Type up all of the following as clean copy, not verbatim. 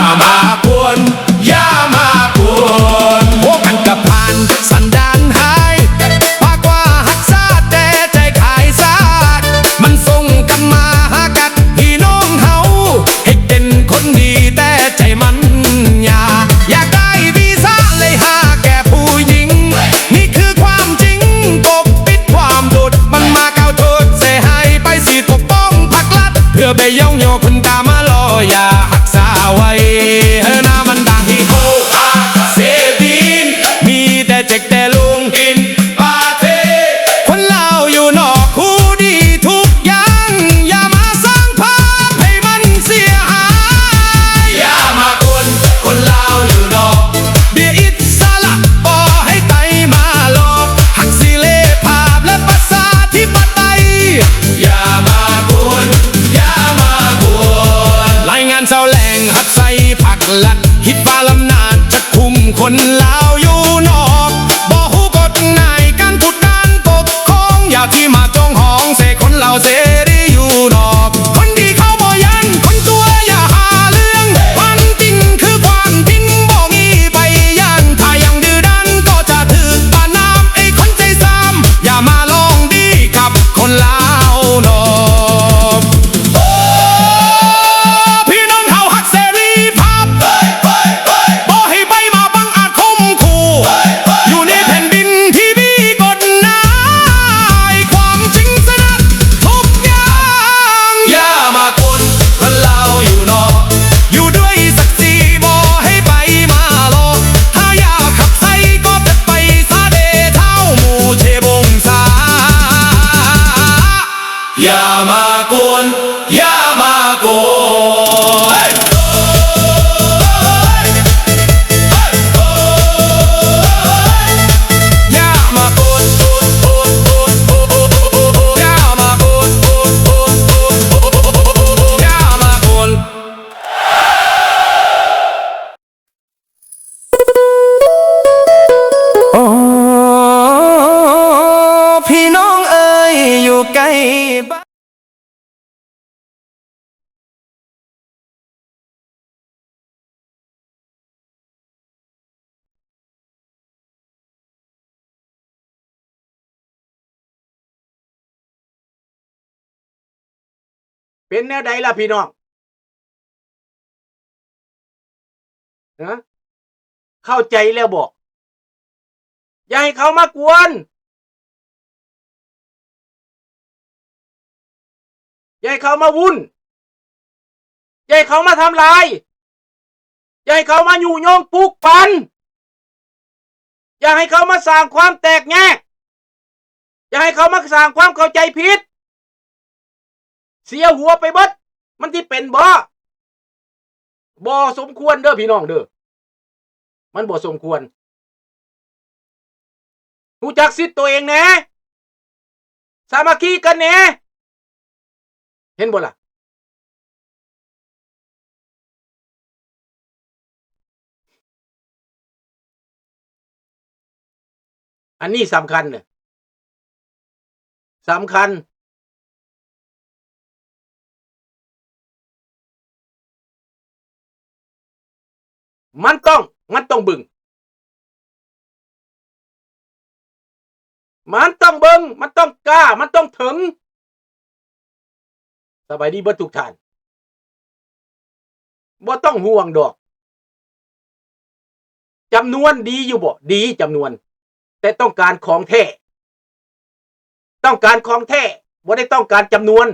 มากวนอย่ามากวนพวกกันกับผ่านสันดานหายพากว่าหักซาแต่ใจขายซาดมันส่งกันมาหากัดพี่น้องเฮาให้เป็นคนดีแต่ใจมันอยากได้วีซ่าเลยหาแก่ผู้หญิงนี่คือความจริงปกปิดความโดดมันมาก้าวโทษเสียหายไปสิปกป้องพักลัดเพื่อไปย่องโยคนตามาลอยอย่าหักษาไว้หน้ามันดังที่โฮอาเซบีนมีแต่เจ็กแต่ลุงกินปาเทคนเล่าอยู่นอกคู่ดีทุกอย่างอย่ามาสร้างภาพให้มันเสียหายอย่ามากวนคนเล่าอยู่นอกเบียอิสระปอให้ไตมาหลอกหักสิเลภาพและภาษาที่ปไตยอย่ามากวนอย่ามากวนรายงานเสาแหล่งหัดใส่ผักลัดฮิตฟ้าลำนานจะคุมคนลาวอยู่นอกบ่ฮู้กฎนายการพูดการปกครองอย่าที่มาจองห้องเสกคนลาวเสรีอยู่นอกคนดีเขาบ่ยันคนตัวอย่าหาเรื่องความจริงคือความจริงบ่มีไปยันถ้ายังดื้อดันก็จะถึกปาน้ำไอ้คนใจซ้ำอย่ามาลองดีกับคนลาวนอกพี่น้องเฮาฮักเสรีภาพบ่ให้ใบมาบังอาจคมขู่อยู่ในแผ่นดินที่มีกฎหมายความจริงสนับทุกอย่างอย่ามากวนคนลาวอยู่นอกอยู่ด้วยศักดิ์ศรีบ่ให้ไปมาหลอกถ้าอยากขับไสก็จะไปซาเดเท่าหมู่เชบงสาอย่ามากวนอย่ามากวนอย่ามากวนอย่ามากวนอย่ามากวนโอ้พี่น้องเอ๋ยอยู่ใกล้บ้าน เป็นแนวใดล่ะพี่น้องฮะเข้าใจแล้วบอกอย่าให้เขามากวนอย่าให้เขามาวุ่นอย่าให้เขามาทำลายอย่าให้เขามาอยู่โยงปลุกปั่นอย่าให้เขามาสร้างความแตกแยกอย่าให้เขามาสร้างความเข้าใจผิดเสียหัวไปเบิดมันที่เป็นบ่สมควรเด้อพี่น้องเด้อมันบ่สมควรรู้จักสิทธิ์ตัวเองแหน่สามัคคีกันแหน่เห็นบ่ล่ะอันนี้สำคัญเนี่ยสำคัญมันต้องบึงมันต้องเบิ่งมันต้องกล้ามันต้องถึงสบายดีเบิดทุกท่านบ่ต้องห่วงดอกจำนวนดีอยู่บ่ดีจำนวนแต่ต้องการของแท้ต้องการของแท้บ่ได้ต้องการจำนวน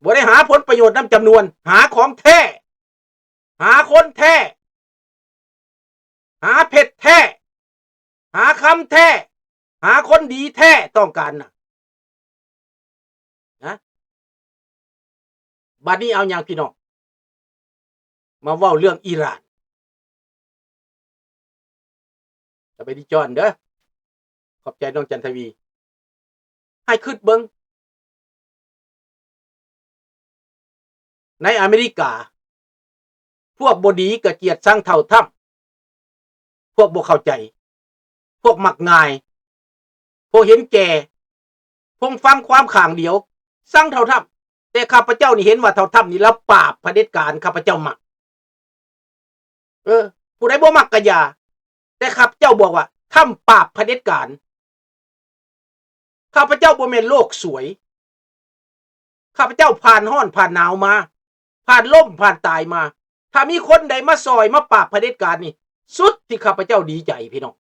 บ่ได้หาผลประโยชน์นำจำนวนหาของแท้หาคนแท้หาเพชรแท้หาคำแท้หาคนดีแท้ต้องการนะบัดนี้เอาอย่างพี่น้องมาเว้าเรื่องอิหร่านจะไปดิจอนเด้อขอบใจน้องจันทวีให้คิดเบิ่งในอเมริกาพวกบดีก็เกียดสร้างเท่าถ้ำพวกบ่เข้าใจพวกมักง่ายพวกเห็นแก่พวกฟังความข้างเดียวสร้างเท่าถ้ำ แต่ข้าพเจ้านี่เห็นว่าเท่าถ้ำนี่แล้วปราบเผด็จการข้าพเจ้ามักผู้ใดบ่มักก็อย่าแต่ข้าพเจ้าบอกว่าถ้ำปราบเผด็จการข้าพเจ้าบ่แม่นโลกสวยข้าพเจ้าผ่านร้อนผ่านหนาวมาผ่านล่มผ่านตายมาถ้ามีคนใดมาซอยมาปราบเผด็จการนี่สุดที่ข้าพเจ้าดีใจพี่น้อง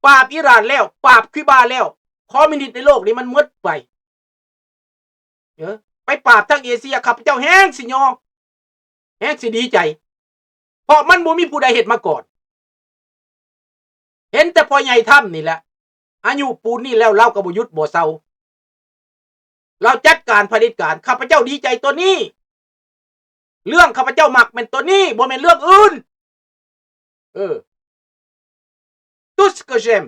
ปราบอิหร่านแล้วปราบคิวบาแล้วคอมมิวนิสต์ในโลกนี้มันหมดไปไปปราบทั้งเอเชียข้าพเจ้าแห้งสิยอแห้งสิดีใจเพราะมันบ่มีผู้ใดเฮ็ดมาก่อนเห็นแต่พ่อใหญ่ถ้ำนี่แหละอายุปูนนี่แล้วเราก็บ่หยุดบ่เซาเราจัดการเผด็จการข้าพเจ้าดีใจตัวนี้เรื่องข้าพเจ้ามักเป็นตัวนี้บ่แม่นเรื่องอื่นtout ce que j'aime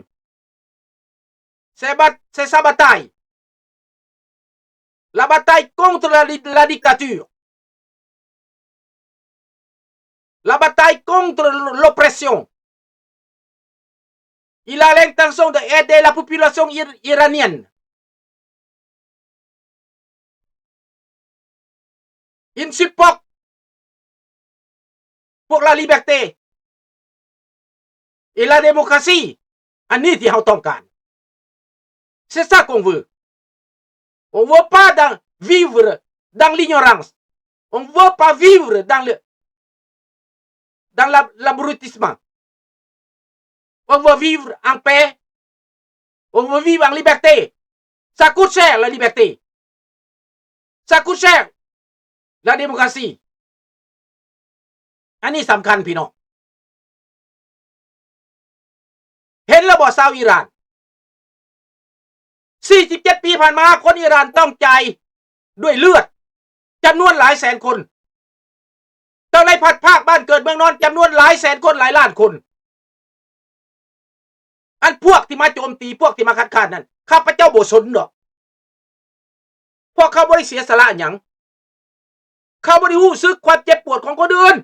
c'est sa bataille la bataille contre la dictature la bataille contre l'oppression il a l'intention d'aider la population iranienne il supporte pour la liberté et la démocratie อันนี้ที่เราต้องการ c'est ça qu'on veut on veut pas vivre dans l'ignorance on veut pas vivre dans l'abrutissement on veut vivre en paix on veut vivre en liberté ça coûte cher la liberté ça coûte cher la démocratie อันนี้สำคัญพี่น้องเห็นแล้วบ่ชาวอิหร่าน47 ปีผ่านมาคนอิหร่านต้องจ่ายด้วยเลือดจำนวนหลายแสนคนต้องในพัดภาคบ้านเกิดเมืองนอนจำนวนหลายแสนคนหลายล้านคนอันพวกที่มาโจมตีพวกที่มาคัดค้านนั้นข้าพเจ้าบ่สนดอกพวกเขาบ่ได้เสียสละหยังเขาบ่ได้รู้สึกความเจ็บปวดของคนอื่น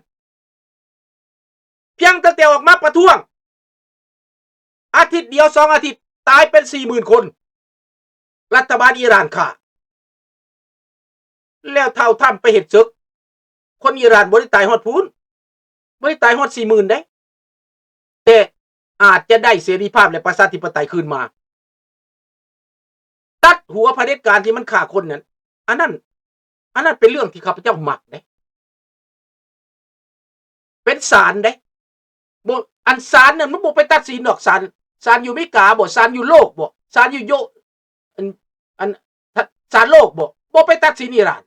เพียงตั้งแต่ออกมาประท้วงอาทิตย์เดียว2 อาทิตย์ตายเป็น 40,000 คนรัฐบาลอิหร่านฆ่าแล้วเท่าถ้ำไปเฮ็ดศึกคนอิหร่านบ่ได้ตายฮอดพูนบ่ได้ตายฮอด 40,000 ได้แต่อาจจะได้เสรีภาพและประชาธิปไตยคืนมาตัดหัวเผด็จการที่มันฆ่าคนนั้นอันนั้นเป็นเรื่องที่ข้าพเจ้ามักเด้เป็นศาลเด้บ่อันศาลน่ะมันบ่ไปตัดสินดอกศาลอยู่อเมริกาบ่ศาลอยู่โลกบ่ศาลอยู่อันศาลโลกบ่ไปตัดสินอิหร่าน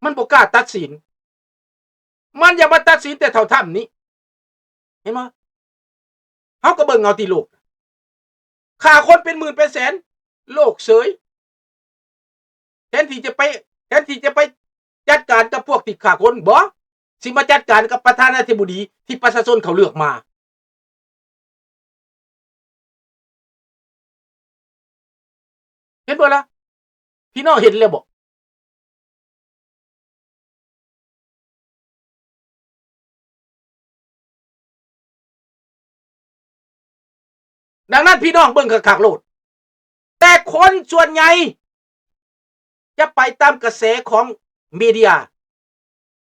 มันบ่กล้าตัดสินมันอย่ามาตัดสินแต่เท่าถ้ำนี้เห็นมั้ยเฮาก็เบิ่งเอาที่โลกฆ่าคนเป็นหมื่นเป็นแสนโลกเสยแทนที่จะไปจัดการกับพวกที่ฆ่าคนบ่สิมาจัดการกับประธานาธิบดีที่ประชาชนเขาเลือกมาเห็นบ่ล่ะพี่น้องเห็นแล้วบ่ดังนั้นพี่น้องเบิ่งคักๆโลดแต่คนส่วนใหญ่จะไปตามกระแสของมีเดีย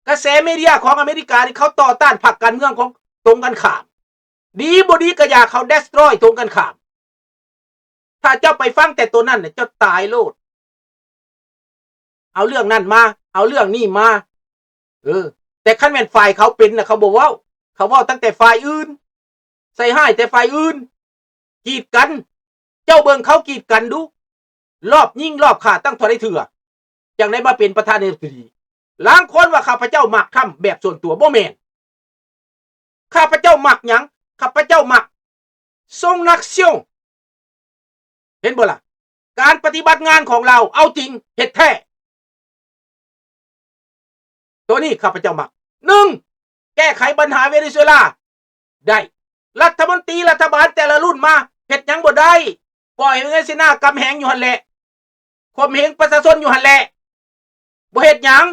กระแสมีเดียของอเมริกาที่เขาต่อต้านพรรคการเมืองของตรงกันข้ามดีบ่ดีก็อยากเขา destroy ตรงกันข้ามถ้าเจ้าไปฟังแต่ตัวนั้นเนี่ยเจ้าตายโลดเอาเรื่องนั้นมาเอาเรื่องนี้มาแต่คันแม่นฝ่ายเขาเป็นน่ะเขาบ่เว้าเขาเว้าตั้งแต่ฝ่ายอื่นใส่ให้แต่ฝ่ายอื่นกีดกันเจ้าเบิ่งเขากีดกันดูรอบยิงรอบฆ่าตั้งเท่าใดเถื่อจังได๋มาเป็นประธานาธิบดีลางคนว่าข้าพเจ้ามักทำแบบส่วนตัวบ่แม่นข้าพเจ้ามักหยังข้าพเจ้ามักทรงนักเซียวเห็นบ่ล่ะการปฏิบัติงานของเราเอาจริงเฮ็ดแท้ตัวนี้ข้าพเจ้ามัก1แก้ไขปัญหาเวเนซุเอลาได้รัฐมนตรีรัฐบาลแต่ละรุ่นมาเฮ็ดหยังบ่ได้ปล่อยให้เงินสินากำแหงอยู่หั่นแหละข่มเหงประชาชนอยู่หั่นแหละบ่เฮ็ดหยัง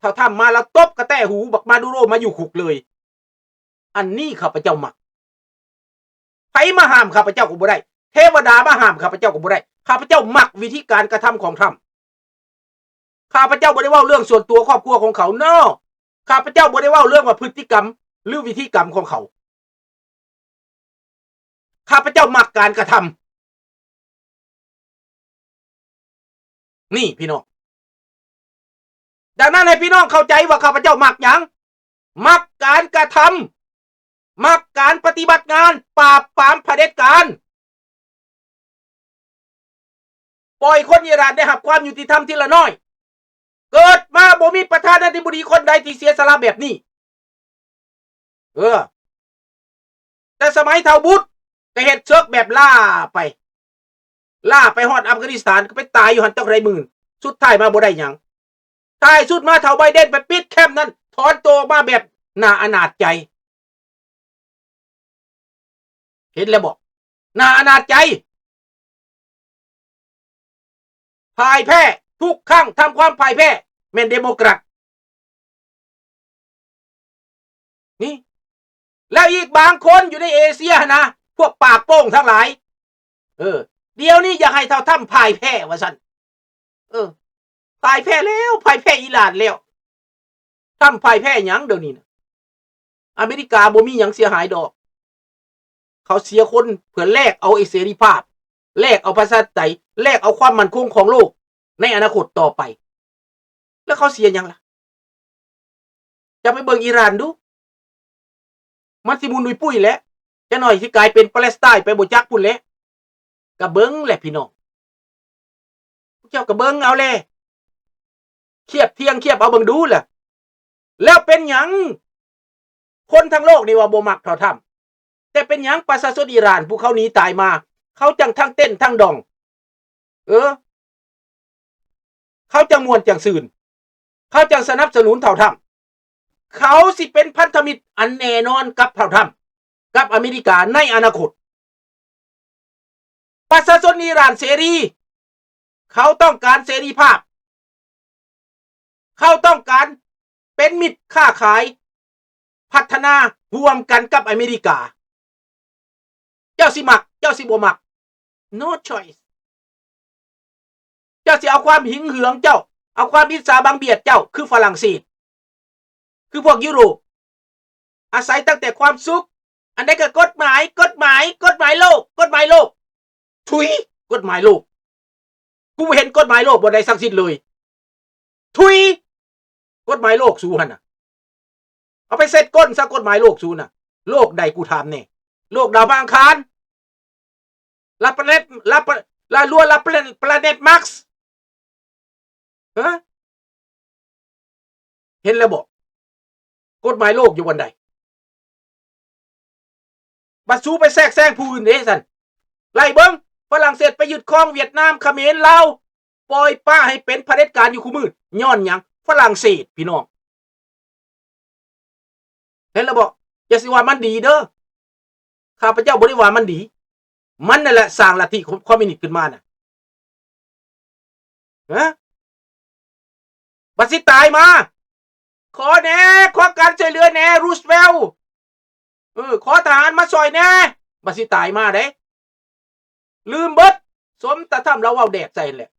ถ้าทำมาแล้วตบกระแตหูบักมาดูโรมาอยู่คุกเลยอันนี้ข้าพเจ้ามักไผมาห้ามข้าพเจ้าก็บ่ได้เทวดามาห้ามข้าพเจ้าก็บ่ได้ข้าพเจ้ามักวิธีการกระทำของทรัมป์ ข้าพเจ้าบ่ได้เว้าเรื่องส่วนตัวครอบครัวของเขาเนาะข้าพเจ้าบ่ได้เว้าเรื่องว่าพฤติกรรมหรือวิธีกรรมของเขาข้าพเจ้ามักการกระทำนี่พี่น้องดังนั้นให้พี่น้องเข้าใจว่าข้าพเจ้ามักหยังมักการกระทำมักการปฏิบัติงานปราบปรามเผด็จการปล่อยคนอิหร่านได้รับความยุติธรรมทีละน้อยเกิดมาบ่มีประธานาธิบดีคนใดที่เสียสละแบบนี้แต่สมัยเท่าบุตรก็เฮ็ดเชิกแบบล่าไปฮอดอัฟกานิสถานก็ไปตายอยู่หันตั้งไรหมื่นสุดท้ายมาบ่ได้หยังท้ายสุดมาเท่าไบเดนไปปิดแคมป์นั้นถอนตัวมาแบบน่าอนาถใจเห็นแล้วบอกน่าอนาถใจพ่ายแพ้ทุกครั้งทำความพ่ายแพ้แม่นเดโมแครตนี่แล้วอีกบางคนอยู่ในเอเชียนะพวกปากโป้งทั้งหลายเดี๋ยวนี้อยากให้เท่าถ้ำพ่ายแพ้ว่าซั่นพ่ายแพ้แล้วพ่ายแพ้อิหร่านแล้วถ้ำพ่ายแพ้หยังเดี๋ยวนี้นะอเมริกาบ่มีหยังเสียหายดอกเขาเสียคนเพื่อแลกเอาเสรีภาพแลกเอาประชาธิปไตยแลกเอาความมั่นคงของโลกในอนาคตต่อไปแล้วเขาเสียหยังล่ะจะไปเบิ่งอิหร่านดูมันสิมุนนุยปุ้ยแล้วจะหน่อยสิกลายเป็นปาเลสไตน์ไปบ่จักพุ่นแล้วกะเบิ่งแหละพี่น้องเจ้ากะเบิ่งเอาแลเทียบเทียงเทียบเอาเบิ่งดูล่ะแล้วเป็นหยังคนทั้งโลกนี่ว่าบ่มักเท่าทำแต่เป็นหยังประชาชนอิหร่านผู้เขาหนีตายมาเขาจังทั้งเต้นทั้งดองเขาจังมวนจังซื่นเขาจังสนับสนุนเท่าทำเขาสิเป็นพันธมิตรอันแน่นอนกับเท่าทำกับอเมริกาในอนาคตประชาชนอิหร่านเสรีเขาต้องการเสรีภาพเขาต้องการเป็นมิตรค้าขายพัฒนาร่วมกันกับอเมริกาเจ้าสิมักเจ้าสิบ่มัก no choice เจ้าสิเอาความหิงเหืองเจ้าเอาความอิจฉาบังเบียดเจ้าคือฝรั่งเศสคือพวกยุโรปอาศัยตั้งแต่ความสุขอันใดก็กฎหมายโลกทุยกฎหมายโลกกูไม่เห็นกฎหมายโลกบนใดสักสิ้นเลยทุยกฎหมายโลกสู้หั่นน่ะเอาไปเสร็จก้นซะกฎหมายโลกสู้น่ะโลกใดกูถามแน่โลกดาวอังคารลาลัวplanet Max เห็นแล้วบอกกฎหมายโลกอยู่วันใดบัดสู้ไปแทรกแซงผู้อื่นเด้ซั่นไล่เบิ่งฝรั่งเศสไปยึดครองเวียดนามเขมรลาวปล่อยป้าให้เป็นเผด็จการอยู่คู่มือย้อนหยังฝรั่งเศสพี่น้องเห็นแล้วบอกอย่าสิว่ามันดีเด้อข้าพเจ้าบ่ได้ว่ามันดีมันนั่นแหละสร้างลัทธิคอมมิวนิสต์ขึ้นมาน่ะบัดสิตายมาขอแน่ขอการช่วยเหลือแน่รูสเวลต์ขอทหารมาช่วยแน่บัดสิตายมาเด้ลืมเบิดสมแต่ทำเราเอาแดกใส่แหละ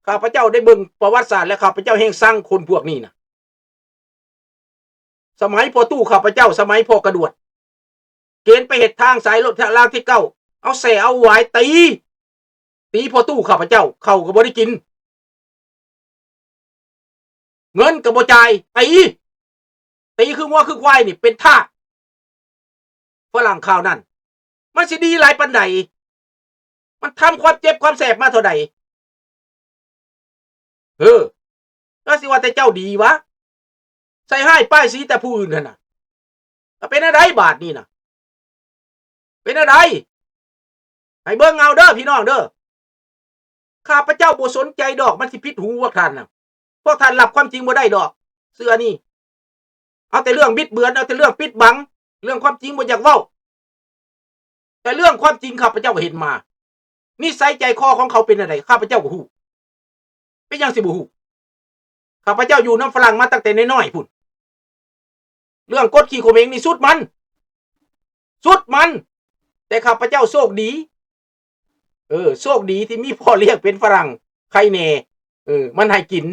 ข้าพเจ้าได้เบิ่งประวัติศาสตร์และข้าพเจ้าแห่งสร้างคนพวกนี้นะสมัยพ่อตู้ข้าพเจ้าสมัยพ่อกระดวดเกณฑ์ไปเหตุทางสายรถรางที่เก้าเอาแส่เอาหวายตีพ่อตู้ข้าพเจ้าเข้าก็บ่ได้กินเงินก็บ่จ่ายตีคืองัวคือควายนี่เป็นทาสฝรั่งข่าวนั้นมันสิดีหลายปานใดมันทำความเจ็บความแสบมาเท่าใดแล้วสิว่าแต่เจ้าดีวะใส่ให้ป้ายสีแต่ผู้อื่นน่ะเป็นอะไรบาทนี่น่ะเป็นอะไรให้เบิ่งเอาเด้อพี่น้องเด้อข้าพเจ้าบ่สนใจดอกมันสิผิดหูพวกท่านน่ะพวกท่านรับความจริงบ่ได้ดอกเสื้อนี่เอาแต่เรื่องบิดเบือนเอาแต่เรื่องปิดบังเรื่องความจริงบ่อยากเว้าแต่เรื่องความจริงข้าพเจ้าเห็นมานิสัยใจคอของเขาเป็นอะไรข้าพเจ้าก็ฮู้เป็นยังสิบ่ฮู้ข้าพเจ้าอยู่น้ำฝรั่งมาตั้งแต่น้อยๆพุ่นเรื่องกดขี่ข่มเหงนี่สุดมันแต่ข้าพเจ้าโชคดีโชคดีที่มีพ่อเลี้ยงเป็นฝรั่งใครแน่ มันให้กิน